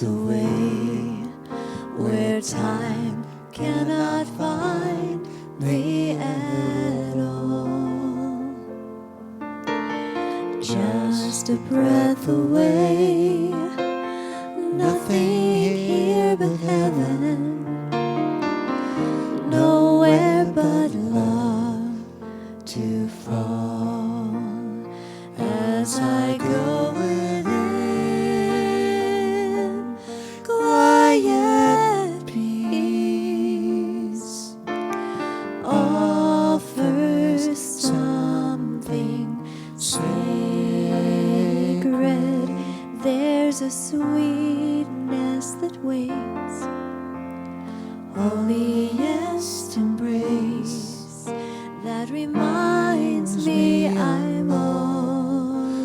a way where time cannot find me at all. Just a breath away, nothing here but heaven, nowhere but love to fall as I go within. Quiet peace offers something sacred. There's a sweetness that waits, holiest embrace that reminds me I'm always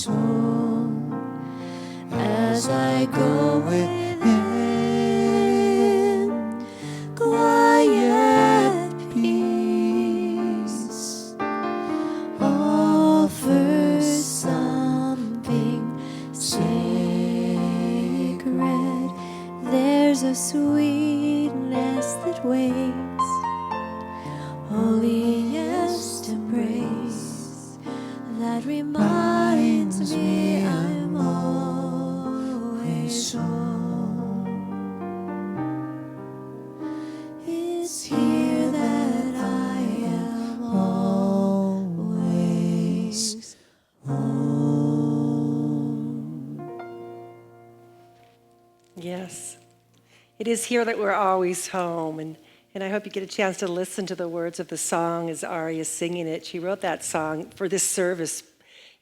home as I go within. Quiet peace offers something sacred. There's a sweetness that waits, holiest embrace that reminds me I'm always home. It's here that I am always home. Yes, it is here that we're always home. And I hope you get a chance to listen to the words of the song as Ari is singing it. She wrote that song for this service,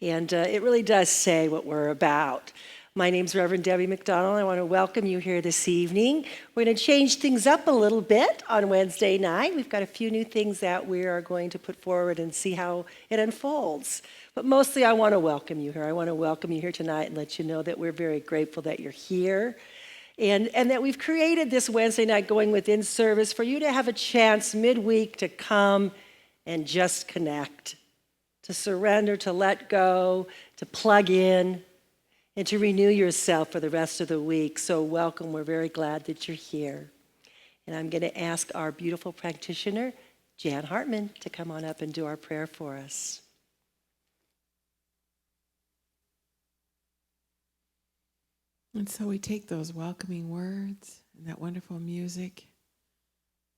and it really does say what we're about. My name's Reverend Debbie McDonnell. I want to welcome you here this evening. We're going to change things up a little bit on Wednesday night. We've got a few new things that we are going to put forward and see how it unfolds. But mostly I want to welcome you here. I want to welcome you here tonight and let you know that we're very grateful that you're here. And that we've created this Wednesday night Going Within service for you to have a chance midweek to come and just connect, to surrender, to let go, to plug in, and to renew yourself for the rest of the week. So welcome. We're very glad that you're here. And I'm going to ask our beautiful practitioner, Jan Hartman, to come on up and do our prayer for us. And so we take those welcoming words and that wonderful music,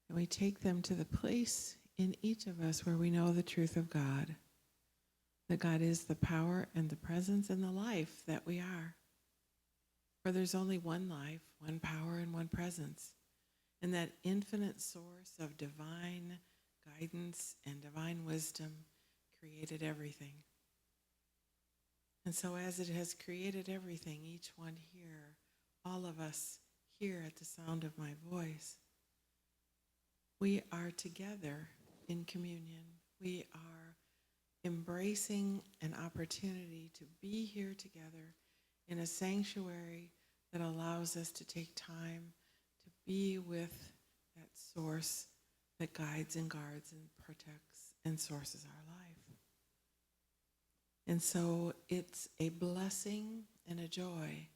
and we take them to the place in each of us where we know the truth of God, that God is the power and the presence and the life that we are. For there's only one life, one power, and one presence. And that infinite source of divine guidance and divine wisdom created everything. And so as it has created everything, each one here, all of us here at the sound of my voice, we are together in communion. We are embracing an opportunity to be here together in a sanctuary that allows us to take time to be with that source that guides and guards and protects and sources our life. And so it's a blessing and a joy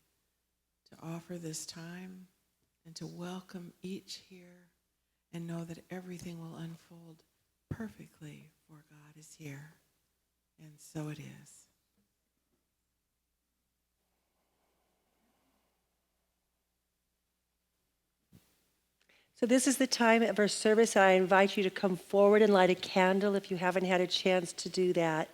to offer this time and to welcome each here and know that everything will unfold perfectly, for God is here. And so it is. So this is the time of our service. I invite you to come forward and light a candle if you haven't had a chance to do that.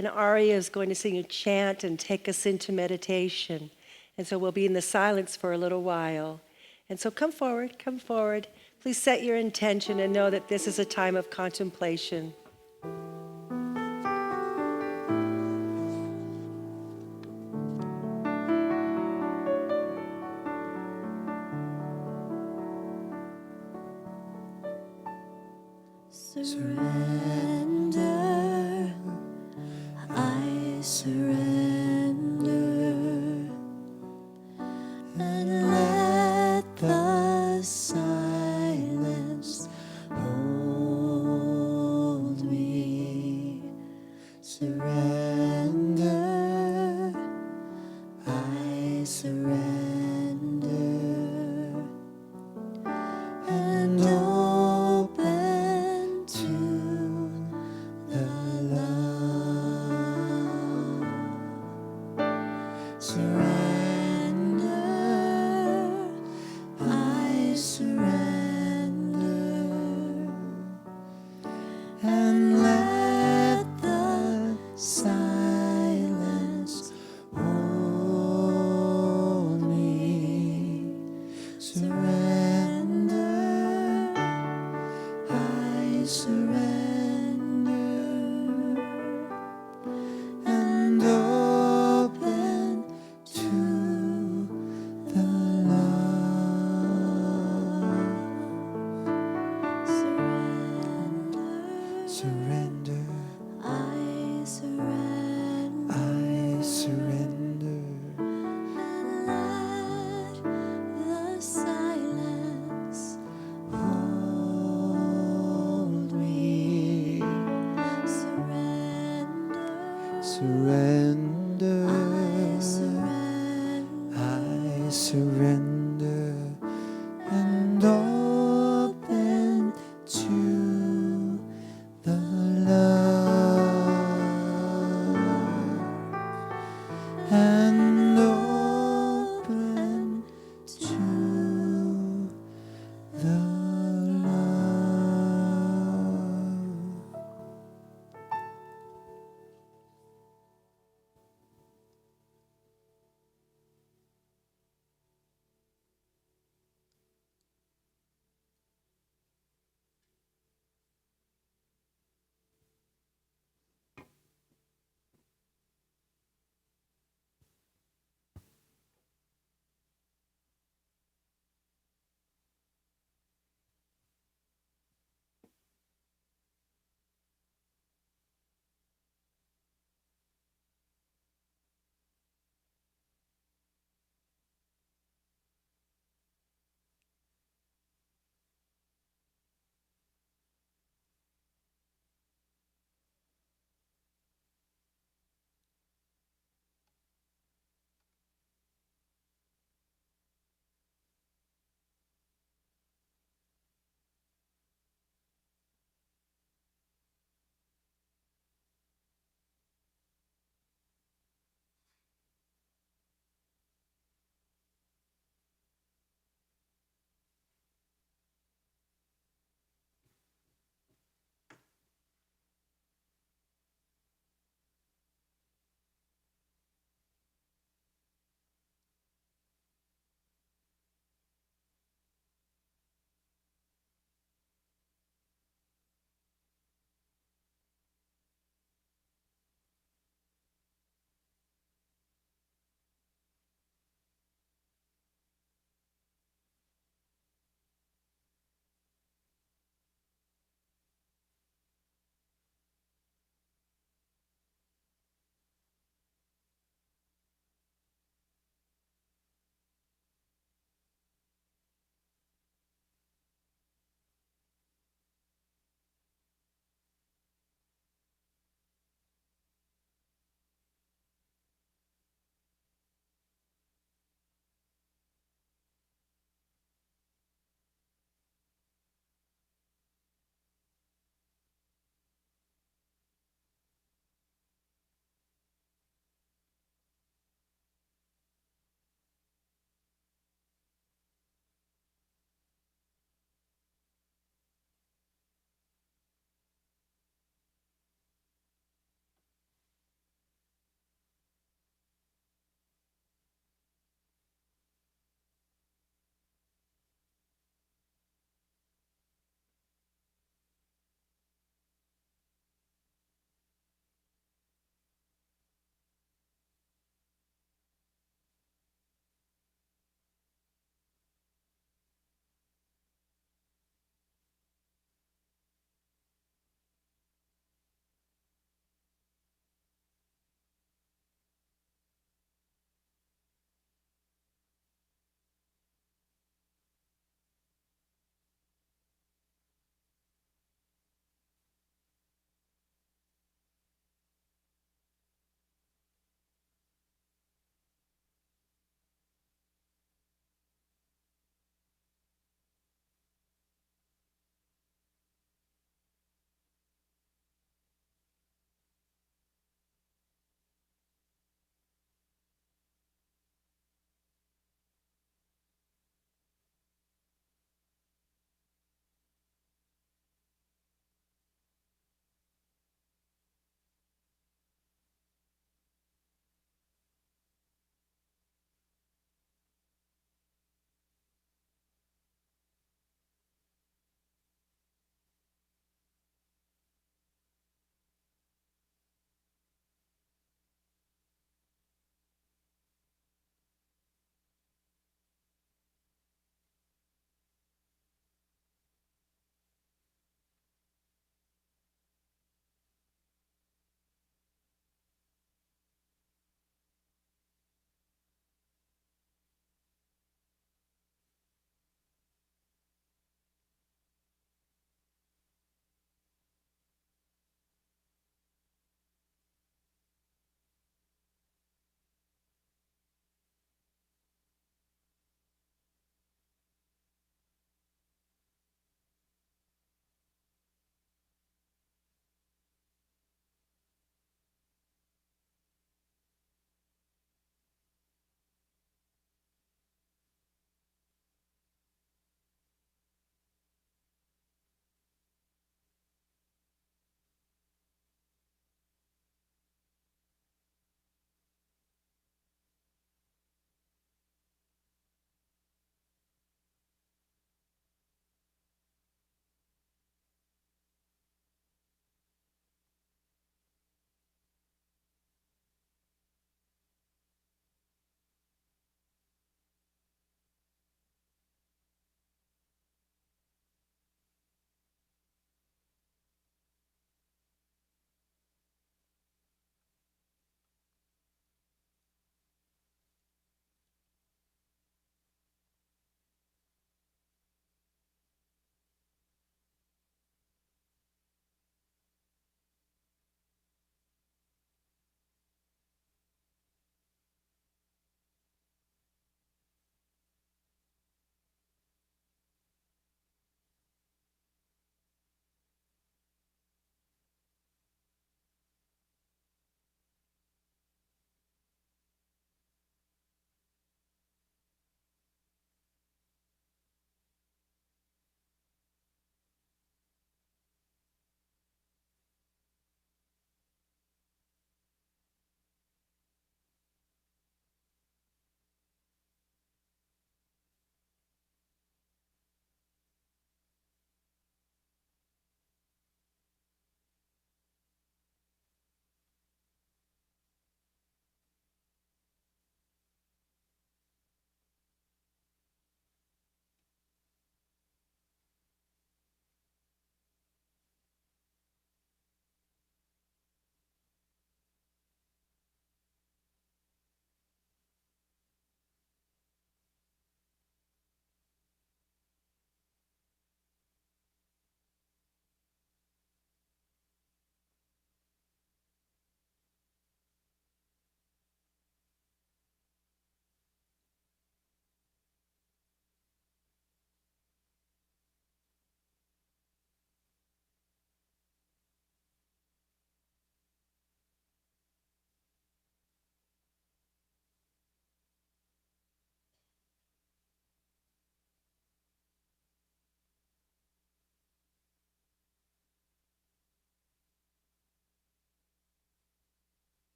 And Aria is going to sing a chant and take us into meditation. And so we'll be in the silence for a little while. And so come forward, come forward. Please set your intention and know that this is a time of contemplation. Surrender, I surrender, and let the silence hold me. Surrender, I surrender. surrender and open to the love and open to the love.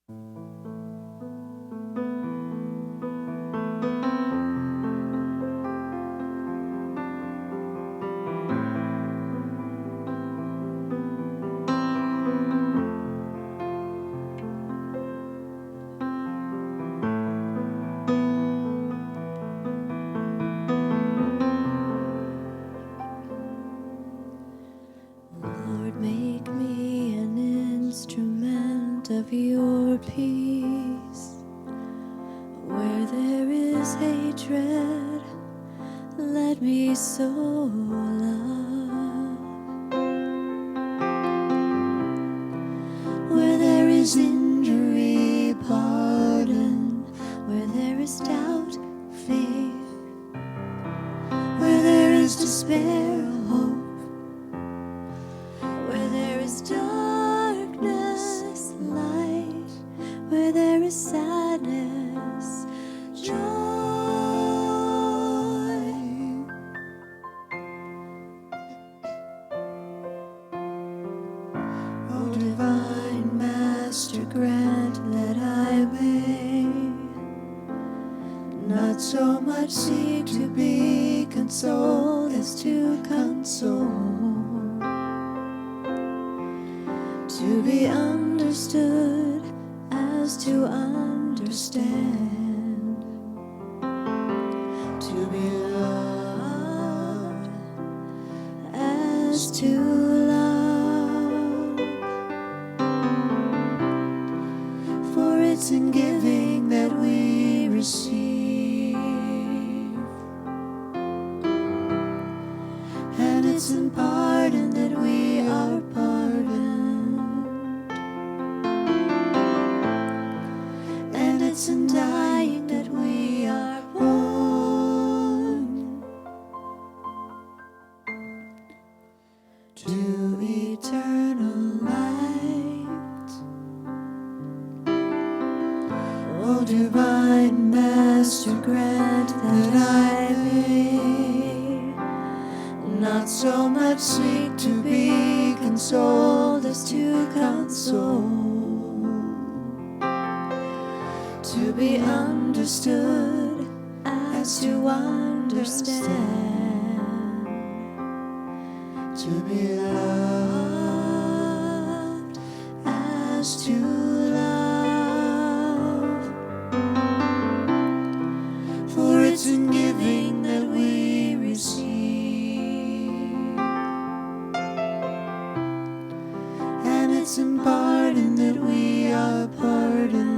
Lord, make me an instrument of your peace. Where there is hatred, let me sow love. Where there is injury, pardon. Where there is doubt, faith. Where there is despair, hope. Where there is darkness, light. Where there is sadness, joy. O divine Master, grant that I may not so much seek to be consoled as to console. To be understood as to understand, to be loved as to love. For it's in giving that we receive, and it's in pardon that we are pardoned. It's in dying that we are born to eternal light. O divine Master, grant that I may not so much seek to be consoled as to console. To be understood as to understand, to be loved as to love. For it's in giving that we receive, and it's in pardon that we are pardoned.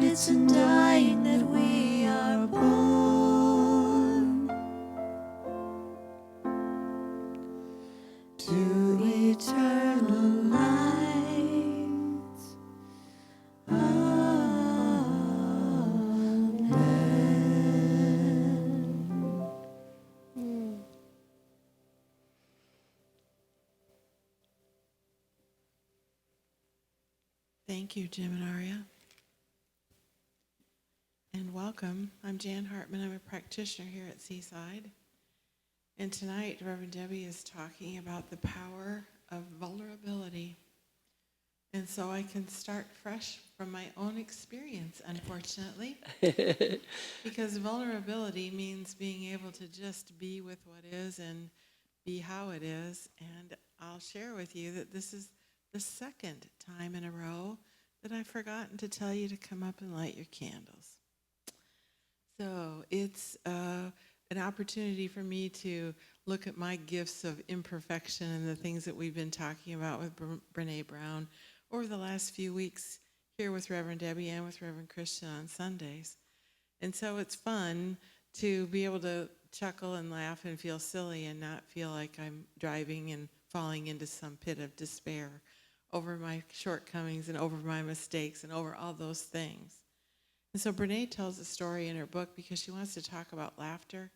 It's in dying that we are born to eternal light. Amen. Thank you, Jim and Aria. And welcome. I'm Jan Hartman. I'm a practitioner here at Seaside. And tonight, Reverend Debbie is talking about the power of vulnerability. And so I can start fresh from my own experience, unfortunately. Because vulnerability means being able to just be with what is and be how it is. And I'll share with you that this is the second time in a row that I've forgotten to tell you to come up and light your candles. So it's an opportunity for me to look at my gifts of imperfection and the things that we've been talking about with Brene Brown over the last few weeks here with Reverend Debbie and with Reverend Christian on Sundays. And so it's fun to be able to chuckle and laugh and feel silly and not feel like I'm driving and falling into some pit of despair over my shortcomings and over my mistakes and over all those things. And so Brene tells a story in her book because she wants to talk about laughter,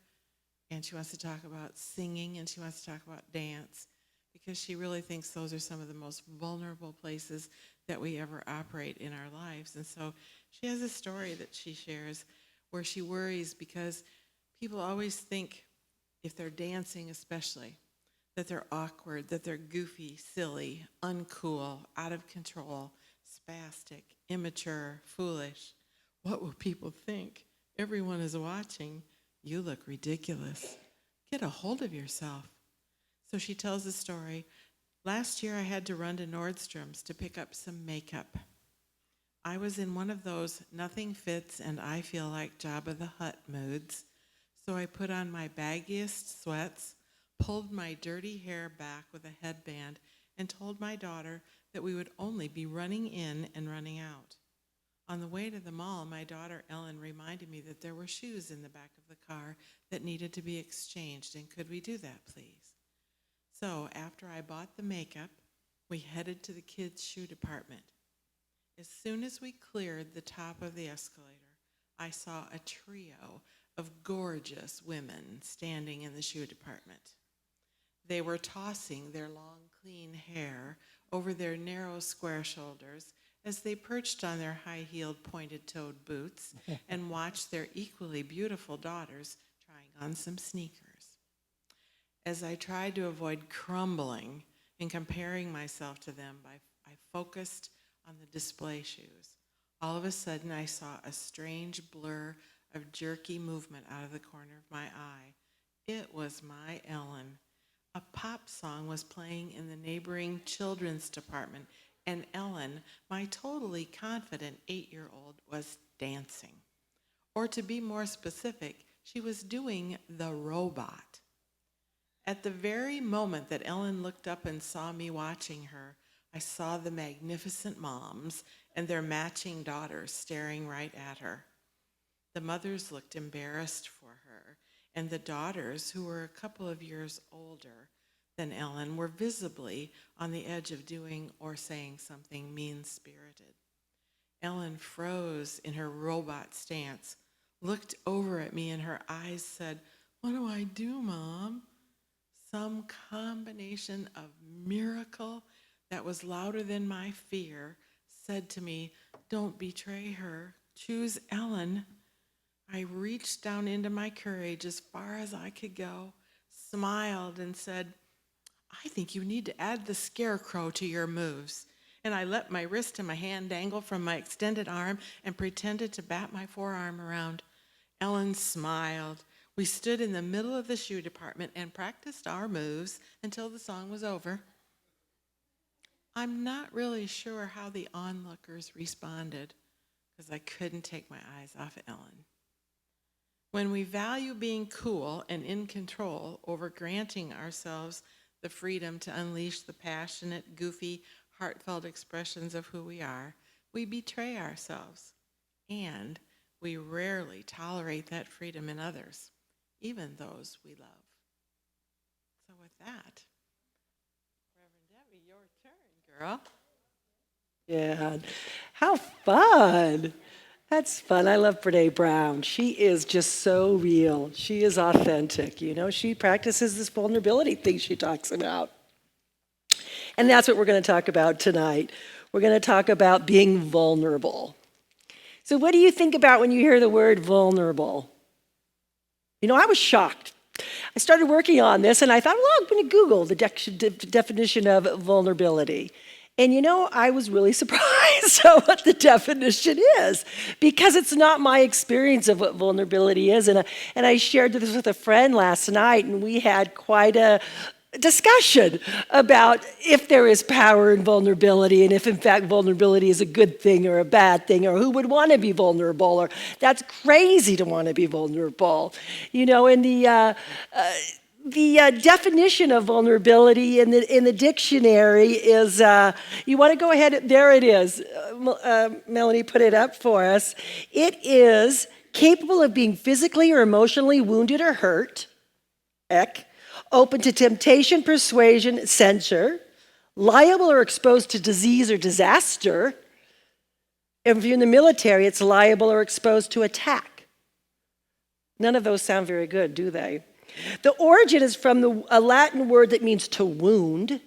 and she wants to talk about singing, and she wants to talk about dance, because she really thinks those are some of the most vulnerable places that we ever operate in our lives. And so she has a story that she shares where she worries because people always think, if they're dancing especially, that they're awkward, that they're goofy, silly, uncool, out of control, spastic, immature, foolish. What will people think? Everyone is watching. You look ridiculous. Get a hold of yourself. So she tells the story. Last year I had to run to Nordstrom's to pick up some makeup. I was in one of those nothing fits and I feel like Jabba the Hutt moods. So I put on my baggiest sweats, pulled my dirty hair back with a headband, and told my daughter that we would only be running in and running out. On the way to the mall, my daughter Ellen reminded me that there were shoes in the back of the car that needed to be exchanged, and could we do that, please? So after I bought the makeup, we headed to the kids' shoe department. As soon as we cleared the top of the escalator, I saw a trio of gorgeous women standing in the shoe department. They were tossing their long, clean hair over their narrow, square shoulders as they perched on their high-heeled, pointed-toed boots and watched their equally beautiful daughters trying on some sneakers. As I tried to avoid crumbling and comparing myself to them, I focused on the display shoes. All of a sudden, I saw a strange blur of jerky movement out of the corner of my eye. It was my Ellen. A pop song was playing in the neighboring children's department, and Ellen, my totally confident 8-year-old, was dancing. Or to be more specific, she was doing the robot. At the very moment that Ellen looked up and saw me watching her, I saw the magnificent moms and their matching daughters staring right at her. The mothers looked embarrassed for her, and the daughters, who were a couple of years older than Ellen, were visibly on the edge of doing or saying something mean-spirited. Ellen froze in her robot stance, looked over at me, and her eyes said, "What do I do, Mom?" Some combination of miracle that was louder than my fear said to me, "Don't betray her. Choose Ellen." I reached down into my courage as far as I could go, smiled, and said, "I think you need to add the scarecrow to your moves." And I let my wrist and my hand dangle from my extended arm and pretended to bat my forearm around. Ellen smiled. We stood in the middle of the shoe department and practiced our moves until the song was over. I'm not really sure how the onlookers responded because I couldn't take my eyes off Ellen. When we value being cool and in control over granting ourselves the freedom to unleash the passionate, goofy, heartfelt expressions of who we are, we betray ourselves. And we rarely tolerate that freedom in others, even those we love. So with that, Reverend Debbie, your turn, girl. Yeah, how fun. That's fun. I love Brene Brown. She is just so real. She is authentic. You know, she practices this vulnerability thing she talks about. And that's what we're going to talk about tonight. We're going to talk about being vulnerable. So what do you think about when you hear the word vulnerable? You know, I was shocked. I started working on this and I thought, well, I'm going to Google the definition of vulnerability. And you know, I was really surprised at what the definition is because it's not my experience of what vulnerability is. And I shared this with a friend last night and we had quite a discussion about if there is power in vulnerability and if in fact vulnerability is a good thing or a bad thing or who would want to be vulnerable or that's crazy to want to be vulnerable. You know, in the definition of vulnerability in the dictionary is, you want to go ahead, there it is. Melanie put it up for us. It is capable of being physically or emotionally wounded or hurt, open to temptation, persuasion, censure, liable or exposed to disease or disaster. If you're in the military, it's liable or exposed to attack. None of those sound very good, do they? The origin is from a Latin word that means to wound.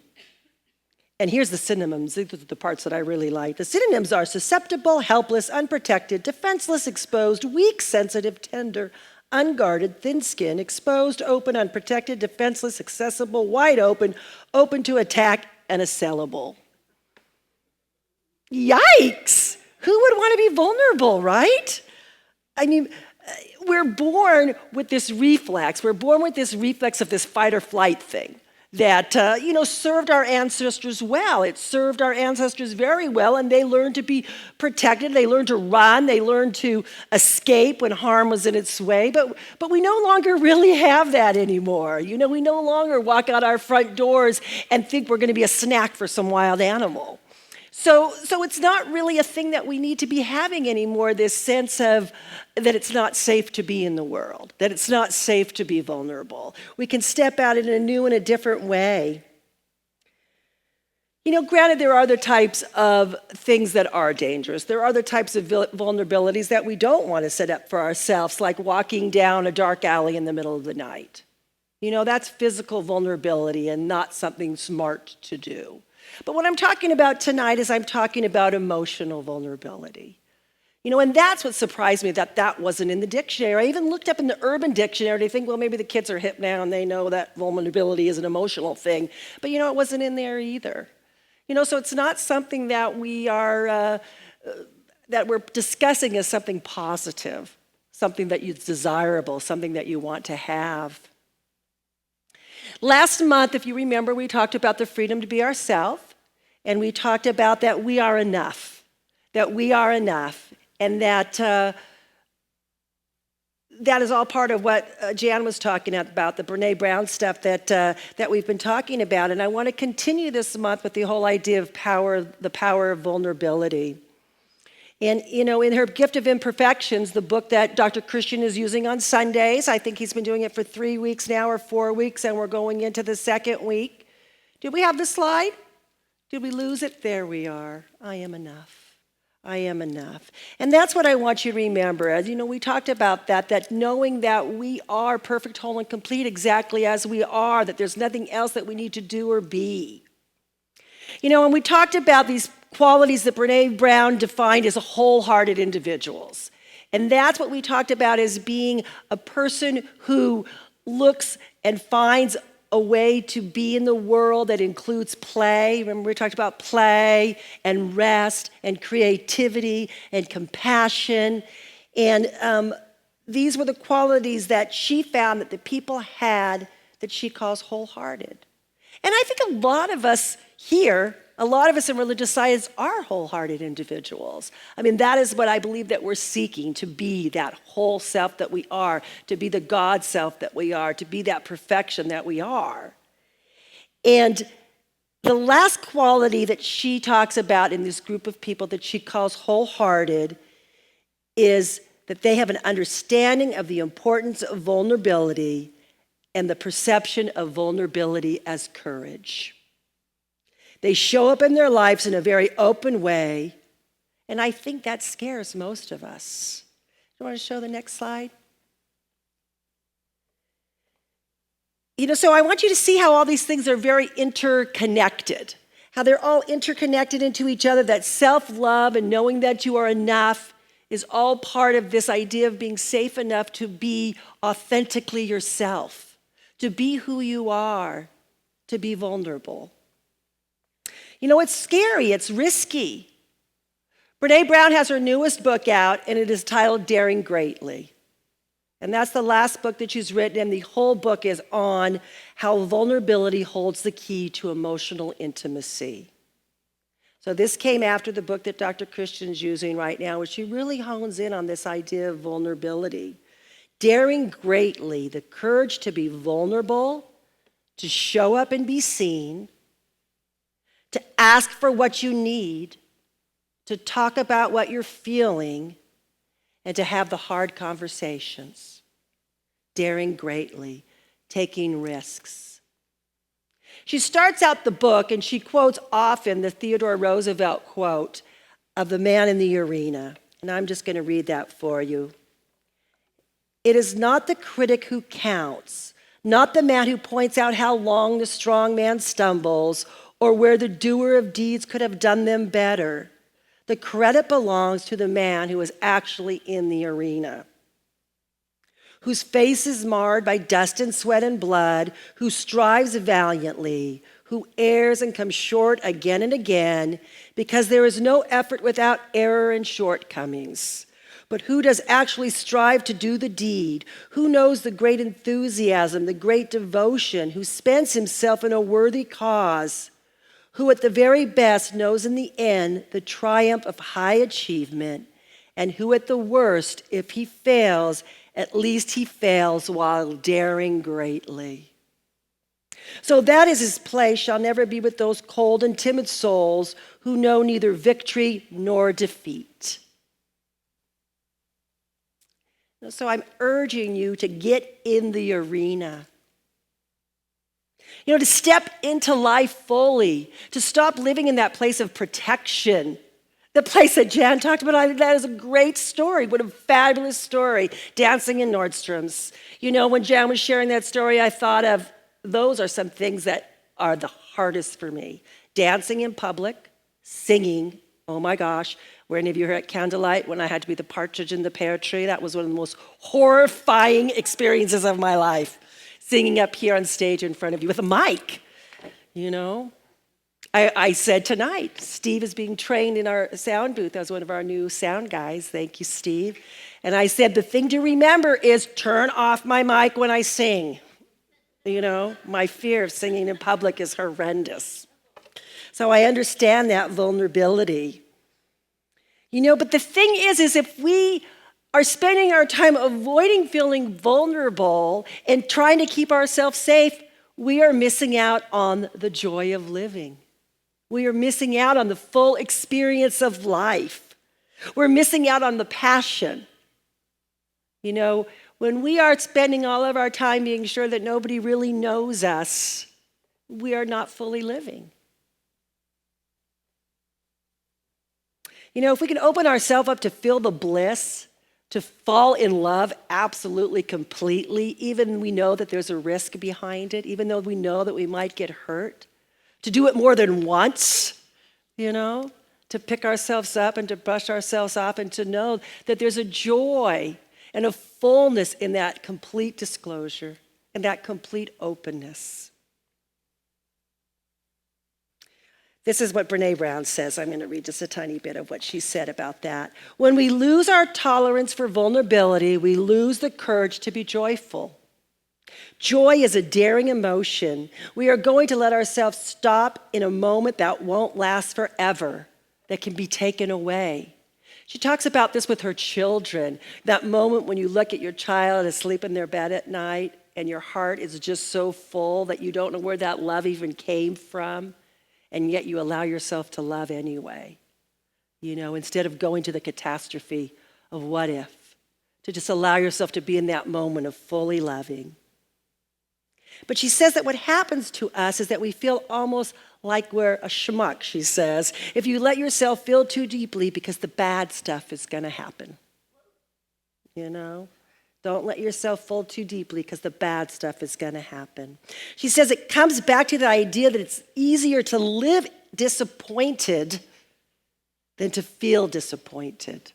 And here's the synonyms. These are the parts that I really like. The synonyms are susceptible, helpless, unprotected, defenseless, exposed, weak, sensitive, tender, unguarded, thin-skinned, exposed, open, unprotected, defenseless, accessible, wide open, open to attack, and assailable. Yikes! Who would want to be vulnerable, right? I mean, we're born with this reflex. We're born with this reflex of this fight or flight thing that, served our ancestors well. It served our ancestors very well, and they learned to be protected. They learned to run. They learned to escape when harm was in its way. But we no longer really have that anymore. We no longer walk out our front doors and think we're going to be a snack for some wild animal. So it's not really a thing that we need to be having anymore, this sense of that it's not safe to be in the world, that it's not safe to be vulnerable. We can step out in a new and a different way. Granted, there are other types of things that are dangerous. There are other types of vulnerabilities that we don't want to set up for ourselves, like walking down a dark alley in the middle of the night. That's physical vulnerability and not something smart to do. But what I'm talking about tonight is I'm talking about emotional vulnerability. And that's what surprised me, that wasn't in the dictionary. I even looked up in the Urban Dictionary to think, well, maybe the kids are hip now and they know that vulnerability is an emotional thing. But it wasn't in there either. So it's not something that we're discussing as something positive, something that is desirable, something that you want to have. Last month, if you remember, we talked about the freedom to be ourselves, and we talked about that we are enough, and that is all part of what Jan was talking about, the Brene Brown stuff that we've been talking about. And I want to continue this month with the whole idea of the power of vulnerability. And, in her Gift of Imperfections, the book that Dr. Christian is using on Sundays, I think he's been doing it for 3 weeks now or 4 weeks, and we're going into the second week. Did we have the slide? Did we lose it? There we are. I am enough. I am enough. And that's what I want you to remember. As we talked about that knowing that we are perfect, whole, and complete exactly as we are, that there's nothing else that we need to do or be. And we talked about these qualities that Brene Brown defined as wholehearted individuals. And that's what we talked about as being a person who looks and finds a way to be in the world that includes play. Remember, we talked about play and rest and creativity and compassion. And these were the qualities that she found that the people had that she calls wholehearted. And I think a lot of us here, a lot of us in religious science are wholehearted individuals. I mean, that is what I believe that we're seeking, to be that whole self that we are, to be the God self that we are, to be that perfection that we are. And the last quality that she talks about in this group of people that she calls wholehearted is that they have an understanding of the importance of vulnerability and the perception of vulnerability as courage. They show up in their lives in a very open way, and I think that scares most of us. You want to show the next slide? So I want you to see how all these things are very interconnected, how they're all interconnected into each other, that self-love and knowing that you are enough is all part of this idea of being safe enough to be authentically yourself, to be who you are, to be vulnerable. It's scary, it's risky. Brene Brown has her newest book out, and it is titled Daring Greatly. And that's the last book that she's written, and the whole book is on how vulnerability holds the key to emotional intimacy. So this came after the book that Dr. Christian's using right now, which she really hones in on this idea of vulnerability. Daring greatly, the courage to be vulnerable, to show up and be seen, to ask for what you need, to talk about what you're feeling, and to have the hard conversations. Daring greatly, taking risks. She starts out the book and she quotes often the Theodore Roosevelt quote of the man in the arena. And I'm just going to read that for you. It is not the critic who counts, not the man who points out how long the strong man stumbles or where the doer of deeds could have done them better. The credit belongs to the man who is actually in the arena, whose face is marred by dust and sweat and blood, who strives valiantly, who errs and comes short again and again, because there is no effort without error and shortcomings. But who does actually strive to do the deed? Who knows the great enthusiasm, the great devotion, who spends himself in a worthy cause? Who at the very best knows in the end the triumph of high achievement, and who at the worst, if he fails, at least he fails while daring greatly. So that is his place shall never be with those cold and timid souls who know neither victory nor defeat. So I'm urging you to get in the arena. To step into life fully, to stop living in that place of protection. The place that Jan talked about, that is a great story. What a fabulous story. Dancing in Nordstrom's. When Jan was sharing that story, I thought of those are some things that are the hardest for me. Dancing in public, singing. Oh my gosh. Were any of you here at Candlelight when I had to be the partridge in the pear tree? That was one of the most horrifying experiences of my life. Singing up here on stage in front of you with a mic, I said tonight, Steve is being trained in our sound booth as one of our new sound guys. Thank you, Steve. And I said, the thing to remember is turn off my mic when I sing. My fear of singing in public is horrendous. So I understand that vulnerability. But the thing is if we are spending our time avoiding feeling vulnerable and trying to keep ourselves safe, we are missing out on the joy of living. We are missing out on the full experience of life. We're missing out on the passion. When we are spending all of our time being sure that nobody really knows us, we are not fully living. If we can open ourselves up to feel the bliss, to fall in love absolutely, completely, even we know that there's a risk behind it, even though we know that we might get hurt, to do it more than once, to pick ourselves up and to brush ourselves off and to know that there's a joy and a fullness in that complete disclosure and that complete openness. This is what Brene Brown says. I'm going to read just a tiny bit of what she said about that. When we lose our tolerance for vulnerability, we lose the courage to be joyful. Joy is a daring emotion. We are going to let ourselves stop in a moment that won't last forever, that can be taken away. She talks about this with her children, that moment when you look at your child asleep in their bed at night and your heart is just so full that you don't know where that love even came from. And yet you allow yourself to love anyway, instead of going to the catastrophe of what if, to just allow yourself to be in that moment of fully loving. But she says that what happens to us is that we feel almost like we're a schmuck, she says, if you let yourself feel too deeply because the bad stuff is going to happen. Don't let yourself fall too deeply because the bad stuff is going to happen. She says it comes back to the idea that it's easier to live disappointed than to feel disappointed.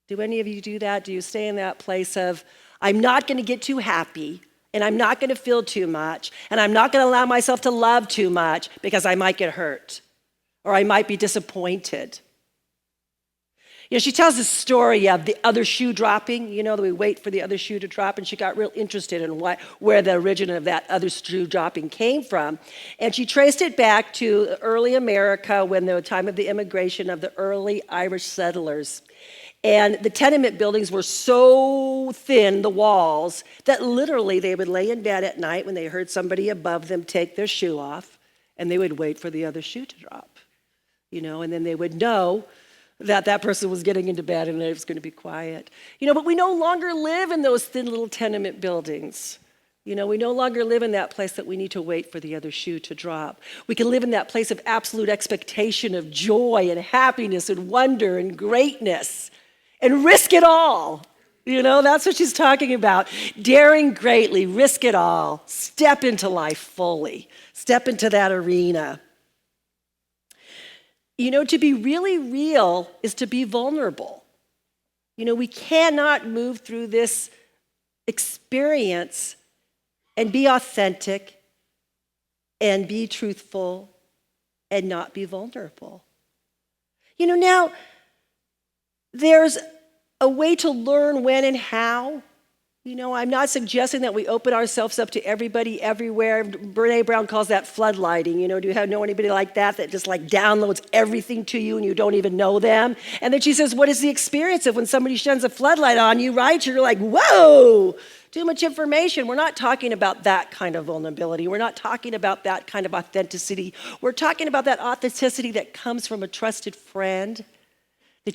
Do any of you do that? Do you stay in that place of, I'm not going to get too happy, and I'm not going to feel too much, and I'm not going to allow myself to love too much because I might get hurt, or I might be disappointed? She tells the story of the other shoe dropping, that we wait for the other shoe to drop, and she got real interested in where the origin of that other shoe dropping came from. And she traced it back to early America when the time of the immigration of the early Irish settlers. And the tenement buildings were so thin, the walls, that literally they would lay in bed at night when they heard somebody above them take their shoe off, and they would wait for the other shoe to drop, and then they would know that person was getting into bed and it was going to be quiet. But we no longer live in those thin little tenement buildings. We no longer live in that place that we need to wait for the other shoe to drop. We can live in that place of absolute expectation of joy and happiness and wonder and greatness and risk it all. That's what she's talking about. Daring greatly, risk it all, step into life fully, step into that arena. To be really real is to be vulnerable. We cannot move through this experience and be authentic and be truthful and not be vulnerable. Now, there's a way to learn when and how. I'm not suggesting that we open ourselves up to everybody everywhere. Brene Brown calls that floodlighting. Do you know anybody like that just like downloads everything to you and you don't even know them? And then she says, what is the experience of when somebody shines a floodlight on you, right? You're like, whoa, too much information. We're not talking about that kind of vulnerability. We're not talking about that kind of authenticity. We're talking about that authenticity that comes from a trusted friend that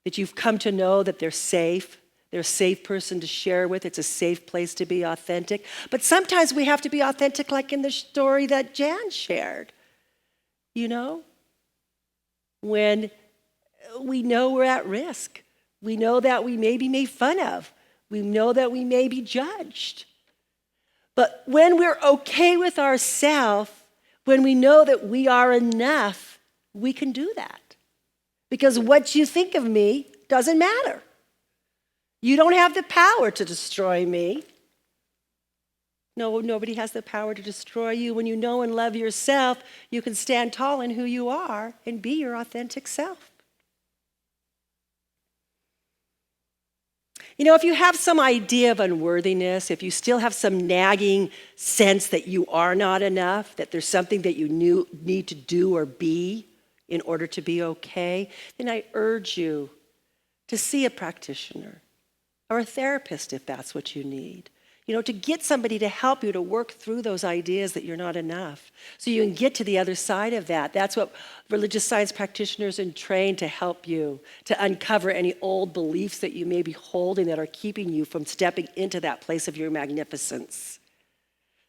that you've come to know that they're safe. They're a safe person to share with. It's a safe place to be authentic. But sometimes we have to be authentic, like in the story that Jan shared. When we know we're at risk. We know that we may be made fun of. We know that we may be judged. But when we're okay with ourselves, when we know that we are enough, we can do that. Because what you think of me doesn't matter. You don't have the power to destroy me. No, nobody has the power to destroy you. When you know and love yourself, you can stand tall in who you are and be your authentic self. If you have some idea of unworthiness, if you still have some nagging sense that you are not enough, that there's something that you need to do or be in order to be okay, then I urge you to see a practitioner or a therapist if that's what you need. To get somebody to help you to work through those ideas that you're not enough so you can get to the other side of that. That's what religious science practitioners are trained to help you, to uncover any old beliefs that you may be holding that are keeping you from stepping into that place of your magnificence.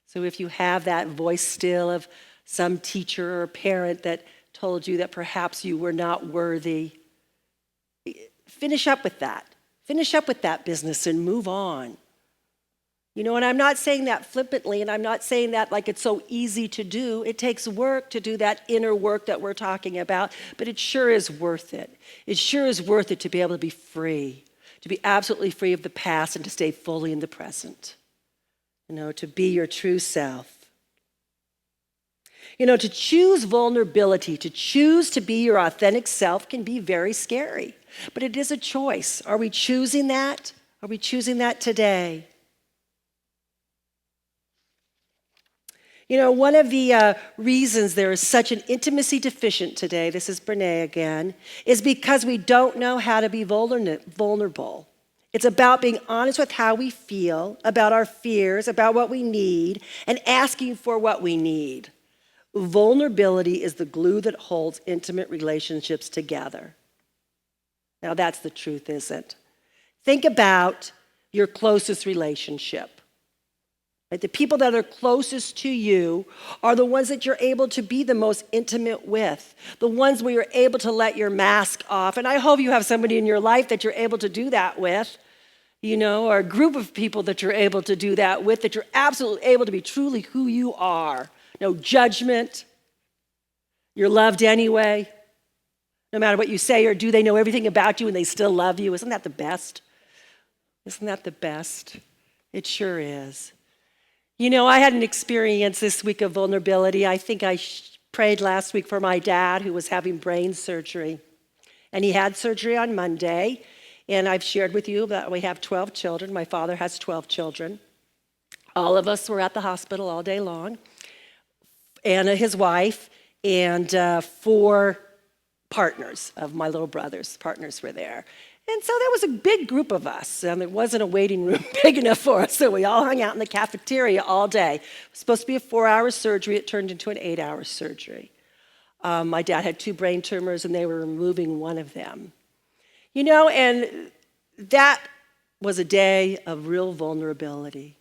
So if you have that voice still of some teacher or parent that told you that perhaps you were not worthy, finish up with that. Finish up with that business and move on. And I'm not saying that flippantly, and I'm not saying that like it's so easy to do. It takes work to do that inner work that we're talking about, but it sure is worth it. It sure is worth it to be able to be free, to be absolutely free of the past and to stay fully in the present. To be your true self. To choose vulnerability, to choose to be your authentic self can be very scary, but it is a choice. Are we choosing that? Are we choosing that today? One of the reasons there is such an intimacy deficient today, this is Brene again, is because we don't know how to be vulnerable. It's about being honest with how we feel, about our fears, about what we need, and asking for what we need. Vulnerability is the glue that holds intimate relationships together. Now that's the truth, isn't it? Think about your closest relationship. Right? The people that are closest to you are the ones that you're able to be the most intimate with, the ones where you're able to let your mask off. And I hope you have somebody in your life that you're able to do that with, or a group of people that you're able to do that with, that you're absolutely able to be truly who you are. No judgment. You're loved anyway. No matter what you say or do, they know everything about you and they still love you. Isn't that the best? Isn't that the best? It sure is. I had an experience this week of vulnerability. I think I prayed last week for my dad who was having brain surgery. And he had surgery on Monday. And I've shared with you that we have 12 children. My father has 12 children. All of us were at the hospital all day long. And his wife and 4 partners of my little brother's partners were there. And so there was a big group of us, and there wasn't a waiting room big enough for us, so we all hung out in the cafeteria all day. It was supposed to be a 4-hour surgery. It turned into an 8-hour surgery. My dad had 2 brain tumors, and they were removing one of them. And that was a day of real vulnerability.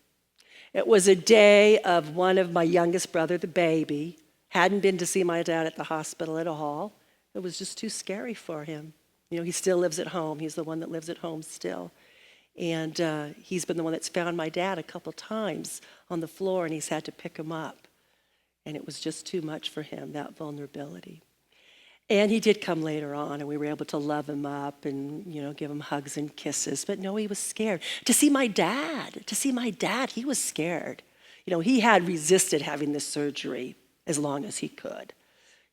It was a day of one of my youngest brother, the baby, hadn't been to see my dad at the hospital at all. It was just too scary for him. He still lives at home. He's the one that lives at home still. And he's been the one that's found my dad a couple times on the floor, and he's had to pick him up. And it was just too much for him, that vulnerability. And he did come later on, and we were able to love him up and, give him hugs and kisses. But no, he was scared. To see my dad, he was scared. He had resisted having the surgery as long as he could.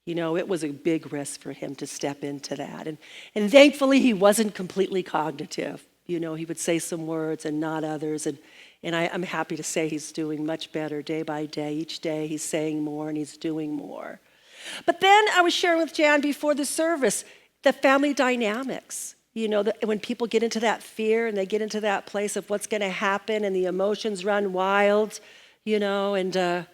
It was a big risk for him to step into that. And thankfully, he wasn't completely cognitive. He would say some words and not others. And I'm happy to say he's doing much better day by day. Each day, he's saying more and he's doing more. But then I was sharing with Jan before the service, the family dynamics. When people get into that fear and they get into that place of what's going to happen and the emotions run wild, and it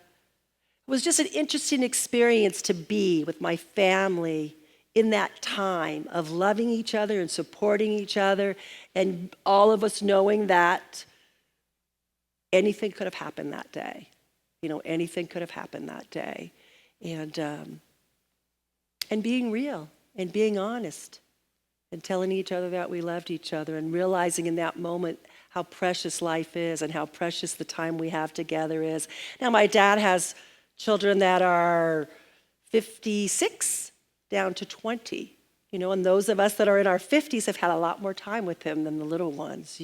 was just an interesting experience to be with my family in that time of loving each other and supporting each other, and all of us knowing that anything could have happened that day. Anything could have happened that day. And being real and being honest and telling each other that we loved each other and realizing in that moment how precious life is and how precious the time we have together is. Now, my dad has children that are 56 down to 20, and those of us that are in our 50s have had a lot more time with him than the little ones,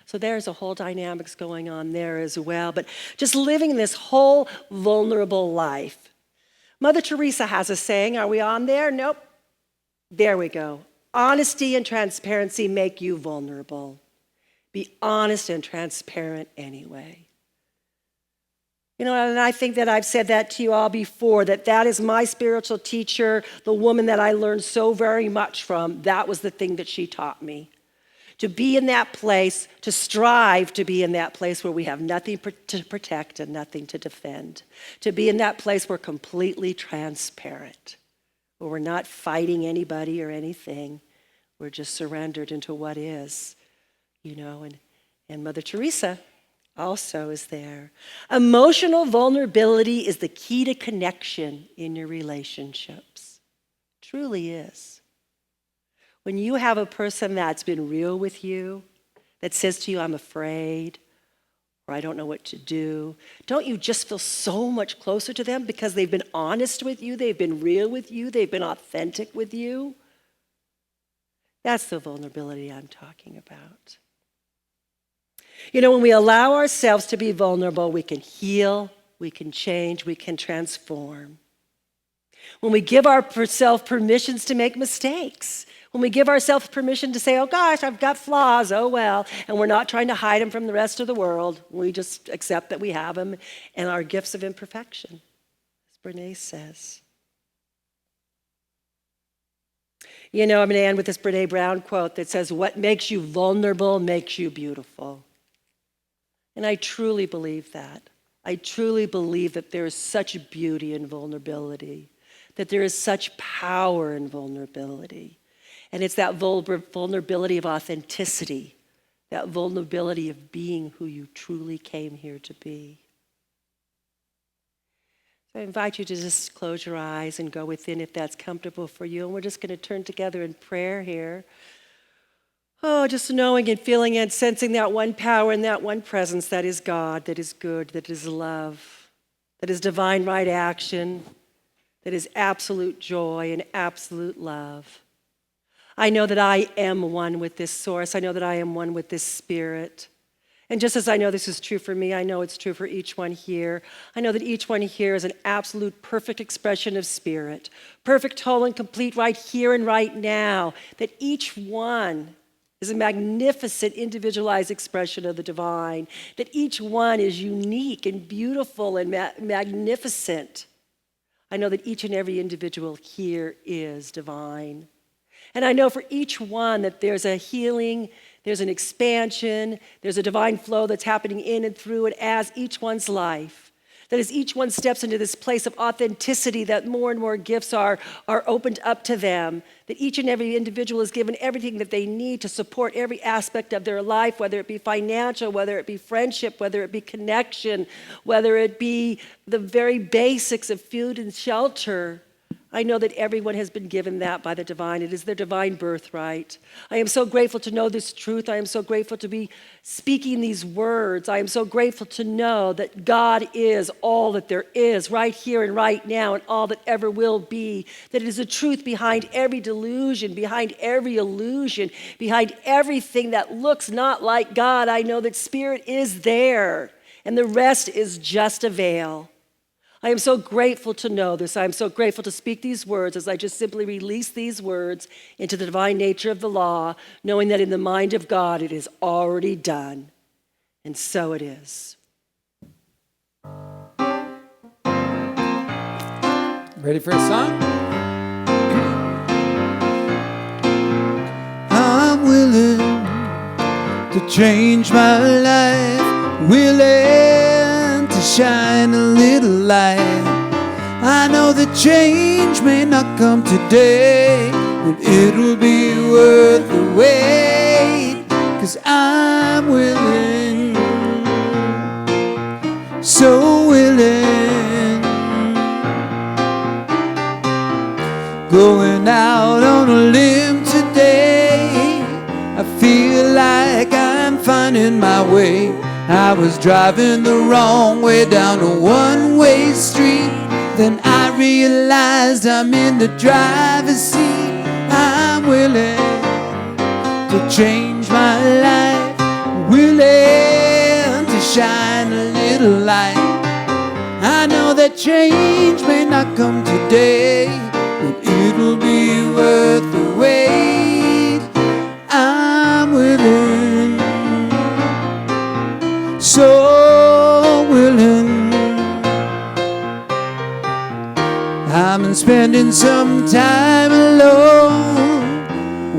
So there's a whole dynamics going on there as well. But just living this whole vulnerable life. Mother Teresa has a saying. Are we on there? Nope. There we go. Honesty and transparency make you vulnerable. Be honest and transparent anyway. And I think that I've said that to you all before, that is my spiritual teacher, the woman that I learned so very much from. That was the thing that she taught me. To be in that place, to strive to be in that place where we have nothing to protect and nothing to defend. To be in that place where we're completely transparent, where we're not fighting anybody or anything. We're just surrendered into what is, and Mother Teresa also is there. Emotional vulnerability is the key to connection in your relationships. Truly is. When you have a person that's been real with you, that says to you, I'm afraid, or I don't know what to do, don't you just feel so much closer to them because they've been honest with you, they've been real with you, they've been authentic with you? That's the vulnerability I'm talking about. When we allow ourselves to be vulnerable, we can heal, we can change, we can transform. When we give ourselves permissions to make mistakes, when we give ourselves permission to say, oh gosh, I've got flaws, oh well, and we're not trying to hide them from the rest of the world, we just accept that we have them and our gifts of imperfection, as Brene says. I'm going to end with this Brene Brown quote that says, what makes you vulnerable makes you beautiful. And I truly believe that. I truly believe that there is such beauty in vulnerability, that there is such power in vulnerability. And it's that vulnerability of authenticity, that vulnerability of being who you truly came here to be. So I invite you to just close your eyes and go within if that's comfortable for you. And we're just going to turn together in prayer here. Oh, just knowing and feeling and sensing that one power and that one presence that is God, that is good, that is love, that is divine right action, that is absolute joy and absolute love. I know that I am one with this source. I know that I am one with this spirit. And just as I know this is true for me, I know it's true for each one here. I know that each one here is an absolute perfect expression of spirit, perfect, whole, and complete right here and right now, that each one is a magnificent individualized expression of the divine, that each one is unique and beautiful and magnificent. I know that each and every individual here is divine. And I know for each one that there's a healing, there's an expansion, there's a divine flow that's happening in and through and as each one's life. That as each one steps into this place of authenticity, that more and more gifts are opened up to them. That each and every individual is given everything that they need to support every aspect of their life, whether it be financial, whether it be friendship, whether it be connection, whether it be the very basics of food and shelter. I know that everyone has been given that by the divine. It is their divine birthright. I am so grateful to know this truth. I am so grateful to be speaking these words. I am so grateful to know that God is all that there is right here and right now and all that ever will be. That it is a truth behind every delusion, behind every illusion, behind everything that looks not like God. I know that Spirit is there and the rest is just a veil. I am so grateful to know this. I am so grateful to speak these words as I just simply release these words into the divine nature of the law, knowing that in the mind of God it is already done. And so it is. Ready for a song? I'm willing to change my life, willing to shine a little light. I know that change may not come today, but it'll be worth the wait, 'cause I'm willing, so willing, going out on a limb today. I feel like I'm finding my way. I was driving the wrong way down a one-way street. Then I realized I'm in the driver's seat. I'm willing to change my life, willing to shine a little light. I know that change may not come today, but it'll be worth the wait. I'm willing, so willing. I've been spending some time alone,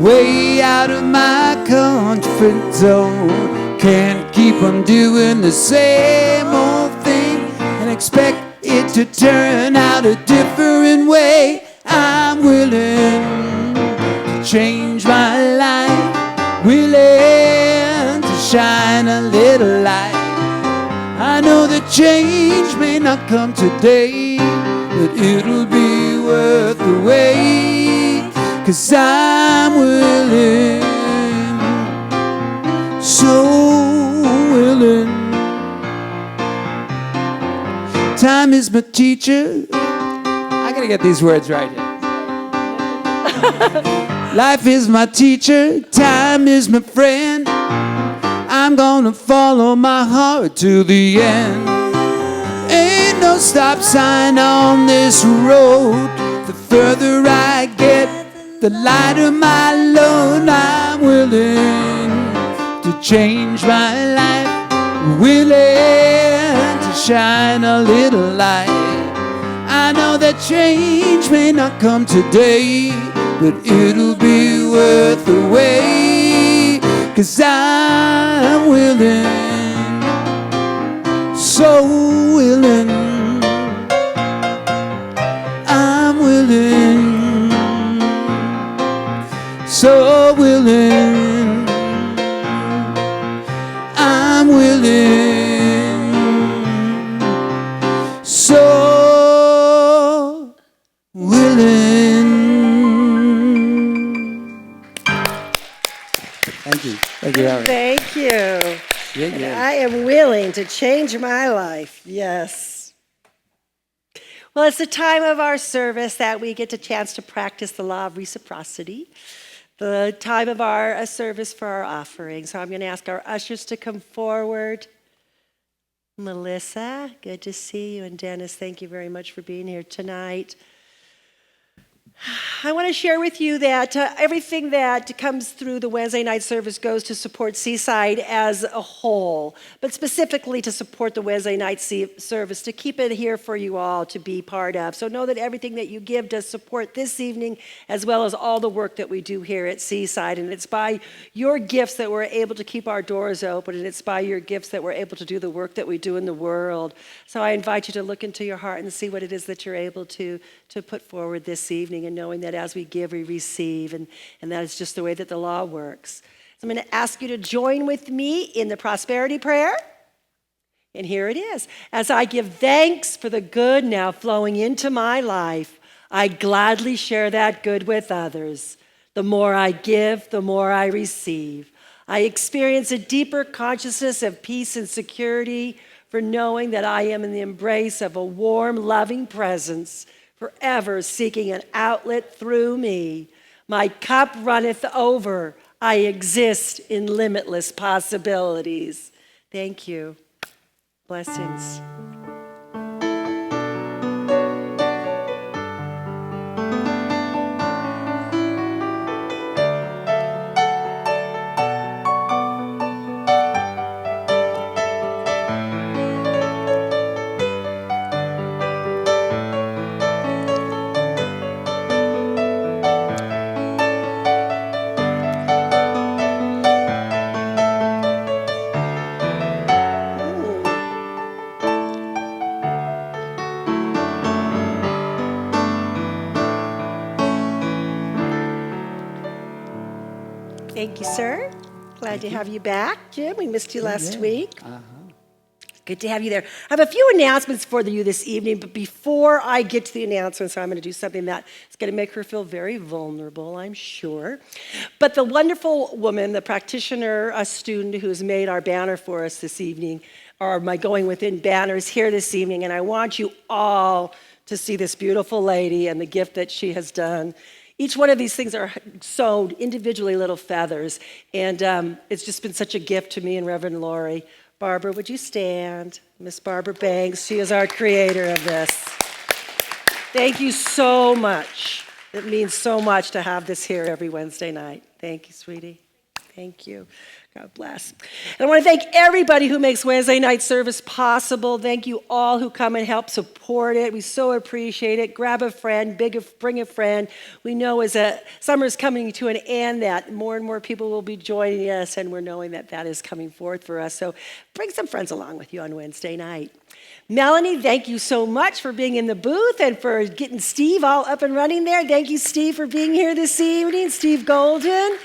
way out of my comfort zone. Can't keep on doing the same old thing and expect it to turn out a different way. I'm willing to change my life, willing to shine a little light. I know that change may not come today, but it'll be worth the wait, 'cause I'm willing, so willing. Time is my teacher. I gotta get these words right here. Life is my teacher. Time is my friend. I'm gonna follow my heart to the end. Ain't no stop sign on this road. The further I get, the lighter my load. I'm willing to change my life, willing to shine a little light. I know that change may not come today, but it'll be worth the wait, 'cause I'm willing, so willing. I'm willing, so willing. I'm willing, so willing. Thank you. Thank you, Howard. Thank you. Yeah, And yeah. I am willing to change my life. Yes. Well, it's the time of our service that we get a chance to practice the law of reciprocity, the time of our service for our offering. So I'm going to ask our ushers to come forward. Melissa, good to see you. And Dennis, thank you very much for being here tonight. I want to share with you that everything that comes through the Wednesday night service goes to support Seaside as a whole, but specifically to support the Wednesday night service, to keep it here for you all to be part of. So know that everything that you give does support this evening, as well as all the work that we do here at Seaside. And it's by your gifts that we're able to keep our doors open, and it's by your gifts that we're able to do the work that we do in the world. So I invite you to look into your heart and see what it is that you're able to put forward this evening, and knowing that as we give, we receive, and that is just the way that the law works. So I'm going to ask you to join with me in the prosperity prayer. And here it is. As I give thanks for the good now flowing into my life, I gladly share that good with others. The more I give, the more I receive. I experience a deeper consciousness of peace and security for knowing that I am in the embrace of a warm, loving presence, forever seeking an outlet through me. My cup runneth over. I exist in limitless possibilities. Thank you. Blessings. Thank you, sir. Glad to have you back, Jim. We missed you last week. Good to have you there. I have a few announcements for you this evening, but before I get to the announcements, I'm going to do something that is going to make her feel very vulnerable, I'm sure. But the wonderful woman, the practitioner, a student who's made our banner for us this evening, or my Going Within banner, is here this evening, and I want you all to see this beautiful lady and the gift that she has done. Each one of these things are sewed individually, little feathers, and it's just been such a gift to me and Reverend Lori. Barbara, would you stand? Miss Barbara Banks, she is our creator of this. Thank you so much. It means so much to have this here every Wednesday night. Thank you, sweetie. Thank you. God bless. And I want to thank everybody who makes Wednesday night service possible. Thank you all who come and help support it. We so appreciate it. Grab a friend, bring a friend. We know as summer's coming to an end that more and more people will be joining us, and we're knowing that that is coming forth for us. So bring some friends along with you on Wednesday night. Melanie, thank you so much for being in the booth and for getting Steve all up and running there. Thank you, Steve, for being here this evening. Steve Golden.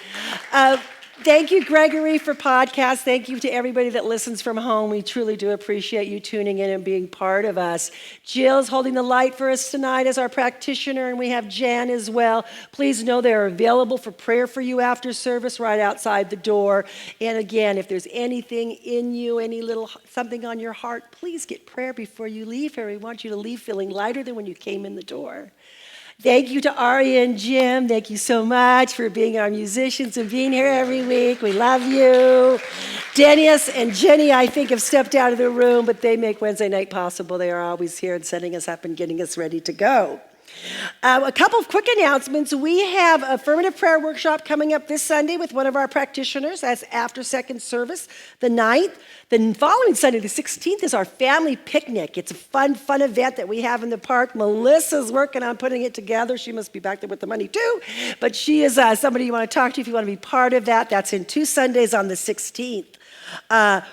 Thank you, Gregory, for podcasts. Thank you to everybody that listens from home. We truly do appreciate you tuning in and being part of us. Jill's holding the light for us tonight as our practitioner, and we have Jan as well. Please know they're available for prayer for you after service right outside the door. And again, if there's anything in you, any little something on your heart, please get prayer before you leave here. We want you to leave feeling lighter than when you came in the door. Thank you to Ari and Jim. Thank you so much for being our musicians and being here every week. We love you. Dennis and Jenny, I think, have stepped out of the room, but they make Wednesday night possible. They are always here and setting us up and getting us ready to go. A couple of quick announcements. We have a affirmative prayer workshop coming up this Sunday with one of our practitioners. That's after second service, the 9th. The following Sunday, the 16th, is our family picnic. It's a fun event that we have in the park. Melissa's working on putting it together. She must be back there with the money too. But she is somebody you want to talk to if you want to be part of that. That's in 2 Sundays on the 16th.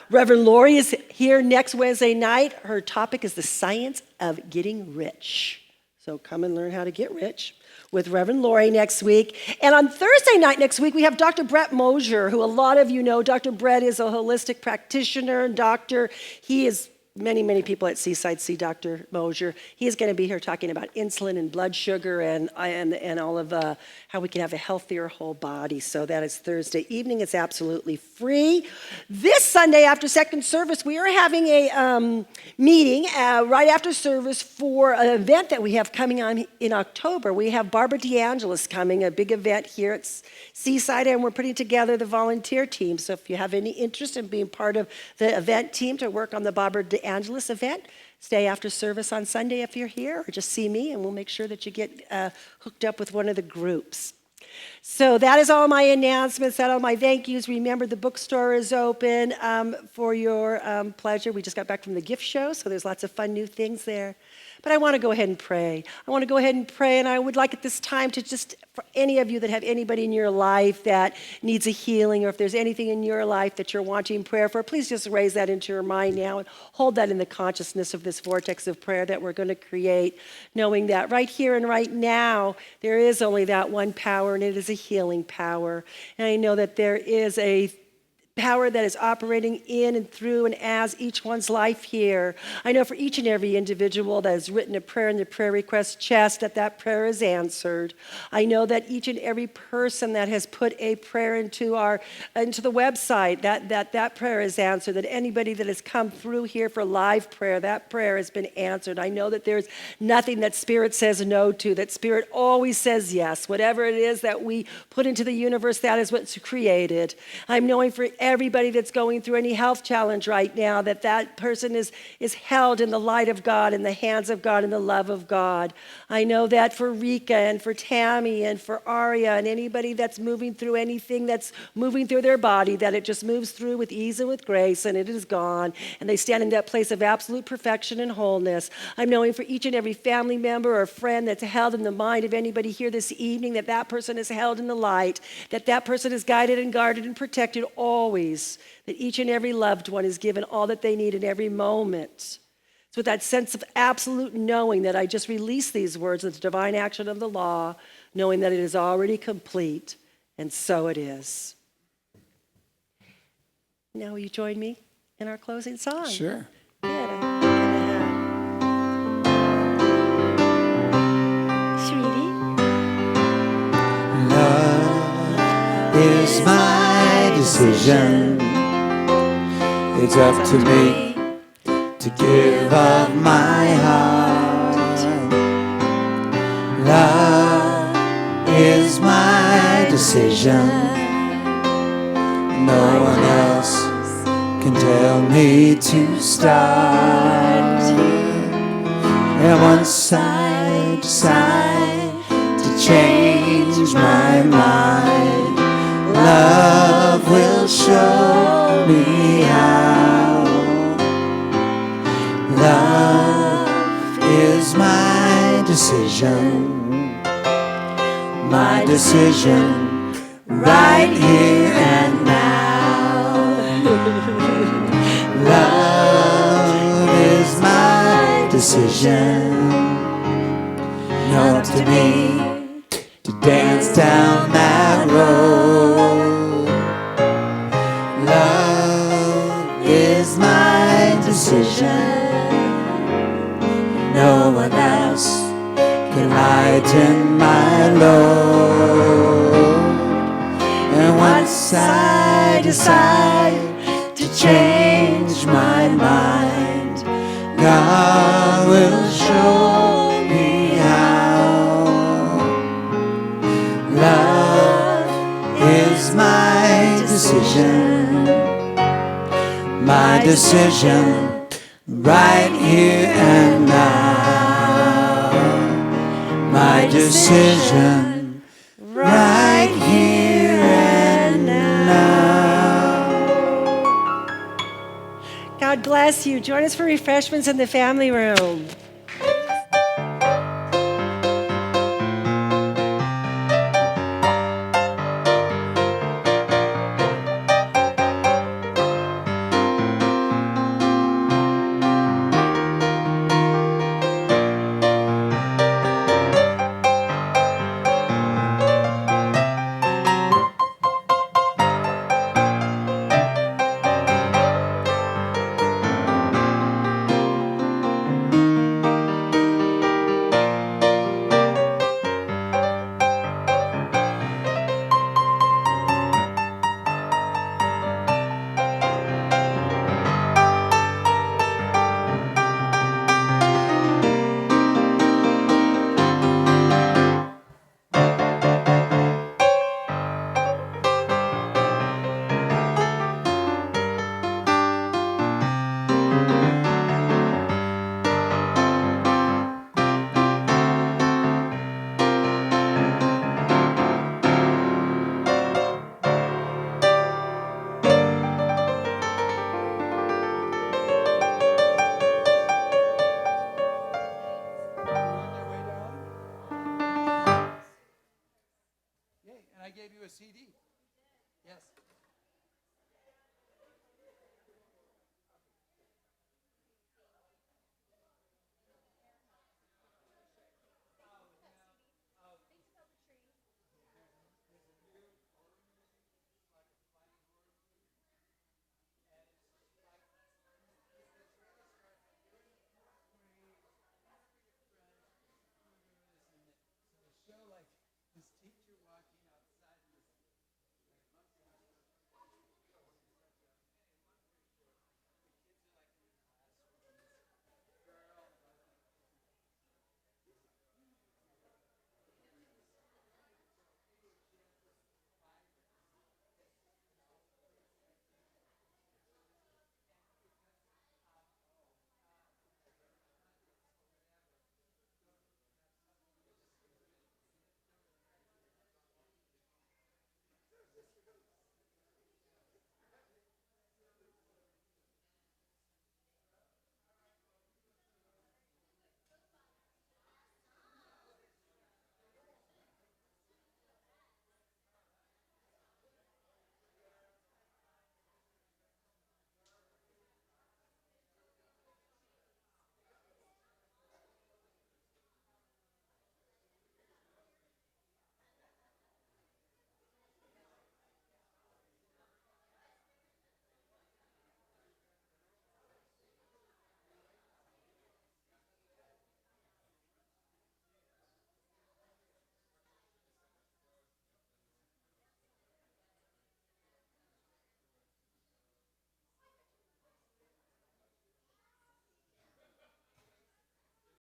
Reverend Lori is here next Wednesday night. Her topic is the science of getting rich. So come and learn how to get rich with Reverend Lori next week. And on Thursday night next week, we have Dr. Brett Mosier, who a lot of you know. Dr. Brett is a holistic practitioner and doctor. He is many people at Seaside see Dr. Mosier. He is going to be here talking about insulin and blood sugar and all of how we can have a healthier whole body. So that is Thursday evening. It's absolutely free. This Sunday after second service, we are having a meeting right after service for an event that we have coming on in October. We have Barbara DeAngelis coming, a big event here at Seaside, and we're putting together the volunteer team. So if you have any interest in being part of the event team to work on the Barbara DeAngelis event, stay after service on Sunday if you're here, or just see me and we'll make sure that you get hooked up with one of the groups. So that is all my announcements, that all my thank yous. Remember, the bookstore is open for your pleasure. We just got back from the gift show, so there's lots of fun new things there. But I want to go ahead and pray. And I would like at this time to just, for any of you that have anybody in your life that needs a healing, or if there's anything in your life that you're wanting prayer for, please just raise that into your mind now and hold that in the consciousness of this vortex of prayer that we're going to create, knowing that right here and right now, there is only that one power, and it is a healing power. And I know that there is a power that is operating in and through and as each one's life here. I know for each and every individual that has written a prayer in the prayer request chest that prayer is answered. I know that each and every person that has put a prayer into the website, that prayer is answered. That anybody that has come through here for live prayer, that prayer has been answered. I know that there's nothing that Spirit says no to, that Spirit always says yes. Whatever it is that we put into the universe, that is what's created. I'm knowing for everybody that's going through any health challenge right now, that person is held in the light of God, in the hands of God, in the love of God. I know that for Rika and for Tammy and for Aria and anybody that's moving through anything that's moving through their body, that it just moves through with ease and with grace, and it is gone, and they stand in that place of absolute perfection and wholeness. I'm knowing for each and every family member or friend that's held in the mind of anybody here this evening, that person is held in the light, that person is guided and guarded and protected always, that each and every loved one is given all that they need in every moment. So with that sense of absolute knowing that I just release these words with the divine action of the law, knowing that it is already complete, and so it is. Now will you join me in our closing song? Sure. Good. I'm gonna Sweetie. Love is my decision. It's up to me to give of my heart. Love is my decision. No one else can tell me to start. And once I decide to change my mind, love will show me how. Love is my decision. My decision right here and now. Love is my decision. No up to me to dance down that road. Love is my decision. No one else can lighten my load. And once I decide to change my mind, God will show me how. Love is my decision. My decision right here and now. My decision right here and now. God bless you. Join us for refreshments in the family room.